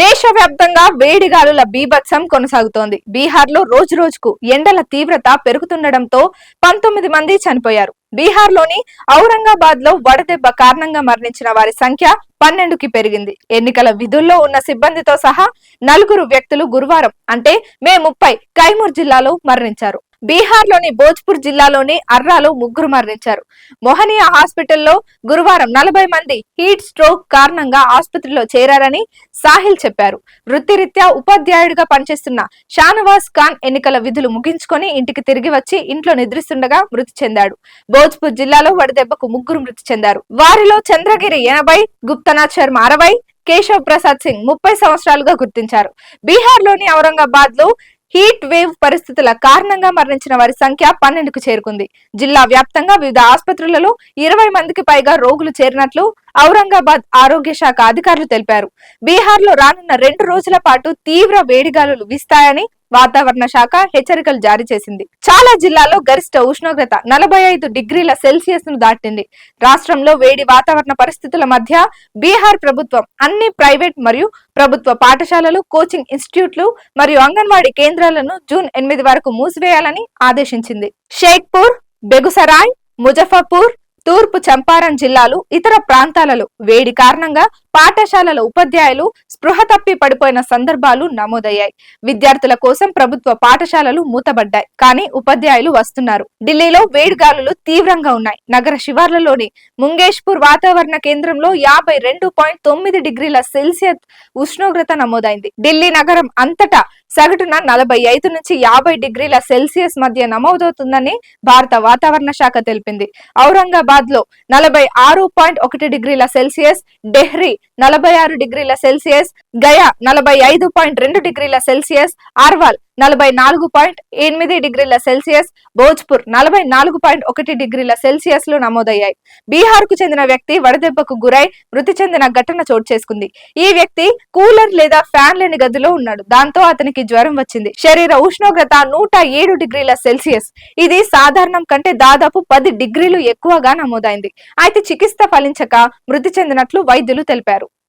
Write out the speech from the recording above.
దేశవ్యాప్తంగా వేడిగాలుల బీభత్సం కొనసాగుతోంది. బీహార్లో రోజు రోజుకు ఎండల తీవ్రత పెరుగుతుండటంతో 19 మంది చనిపోయారు. బీహార్లోని ఔరంగాబాద్ లో వడదెబ్బ కారణంగా మరణించిన వారి సంఖ్య 12కి పెరిగింది. ఎన్నికల విధుల్లో ఉన్న సిబ్బందితో సహా 4 వ్యక్తులు గురువారం అంటే మే 30 కైమూర్ జిల్లాలో మరణించారు. బీహార్లోని భోజ్పూర్ జిల్లాలోని అర్రాలో 3 మరణించారు. మొహనియా హాస్పిటల్లో గురువారం 40 మంది హీట్ స్ట్రోక్ కారణంగా ఆసుపత్రిలో చేరారని సాహిల్ చెప్పారు. వృత్తిరీత్యా ఉపాధ్యాయుడిగా పనిచేస్తున్న షానవాజ్ ఖాన్ ఎన్నికల విధులు ముగించుకొని ఇంటికి తిరిగి వచ్చి ఇంట్లో నిద్రిస్తుండగా మృతి చెందాడు. భోజ్పూర్ జిల్లాలో వడదెబ్బకు 3 మృతి చెందారు. వారిలో చంద్రగిరి 80, గుప్తనాథ్ శర్మ 60, కేశవ్ ప్రసాద్ సింగ్ 30 సంవత్సరాలుగా గుర్తించారు. బీహార్లోని ఔరంగాబాద్ లో హీట్ వేవ్ పరిస్థితుల కారణంగా మరణించిన వారి సంఖ్య 12కు చేరుకుంది. జిల్లా వ్యాప్తంగా వివిధ ఆసుపత్రులలో 20 మందికి పైగా రోగులు చేరినట్లు ఔరంగాబాద్ ఆరోగ్య శాఖ అధికారులు తెలిపారు. బీహార్ లో రానున్న 2 రోజుల పాటు తీవ్ర వేడిగాలులు వీస్తాయని వాతావరణ శాఖ హెచ్చరికలు జారీ చేసింది. చాలా జిల్లాల్లో గరిష్ట ఉష్ణోగ్రత 45 డిగ్రీల సెల్సియస్ ను దాటింది. రాష్ట్రంలో వేడి వాతావరణ పరిస్థితుల మధ్య బీహార్ ప్రభుత్వం అన్ని ప్రైవేట్ మరియు ప్రభుత్వ పాఠశాలలు, కోచింగ్ ఇన్స్టిట్యూట్లు మరియు అంగన్వాడీ కేంద్రాలను జూన్ 8 వరకు మూసివేయాలని ఆదేశించింది. షేక్పూర్, బెగుసరాయ్, ముజఫర్పూర్, తూర్పు చంపారణ్ జిల్లాలు ఇతర ప్రాంతాలలో వేడి కారణంగా పాఠశాలల ఉపాధ్యాయులు స్పృహ తప్పి పడిపోయిన సందర్భాలు నమోదయ్యాయి. విద్యార్థుల కోసం ప్రభుత్వ పాఠశాలలు మూతబడ్డాయి, కానీ ఉపాధ్యాయులు వస్తున్నారు. ఢిల్లీలో వేడిగాలులు తీవ్రంగా ఉన్నాయి. నగర శివార్లలోని ముంగేష్పూర్ వాతావరణ కేంద్రంలో 52.9 డిగ్రీల సెల్సియస్ ఉష్ణోగ్రత నమోదైంది. ఢిల్లీ నగరం అంతటా సగటున 45 నుంచి 50 డిగ్రీల సెల్సియస్ మధ్య నమోదవుతుందని భారత వాతావరణ శాఖ తెలిపింది. ఔరంగాబాద్ లో 46.1 డిగ్రీల సెల్సియస్, డెహ్రీ 46 డిగ్రీల సెల్సియస్, గయా 45.2 డిగ్రీల సెల్సియస్, ఆర్వాల్ 44.8 డిగ్రీల సెల్సియస్, భోజ్పూర్ 44.1 డిగ్రీల సెల్సియస్ లో నమోదయ్యాయి. బీహార్ కు చెందిన వ్యక్తి వడదెబ్బకు గురై మృతి చెందిన ఘటన చోటు చేసుకుంది. ఈ వ్యక్తి కూలర్ లేదా ఫ్యాన్ లేని గదిలో ఉన్నాడు. దాంతో అతనికి జ్వరం వచ్చింది. శరీర ఉష్ణోగ్రత 107 డిగ్రీల సెల్సియస్. ఇది సాధారణం కంటే దాదాపు 10 డిగ్రీలు ఎక్కువగా నమోదైంది. అయితే చికిత్స ఫలించక మృతి చెందినట్లు వైద్యులు తెలిపారు.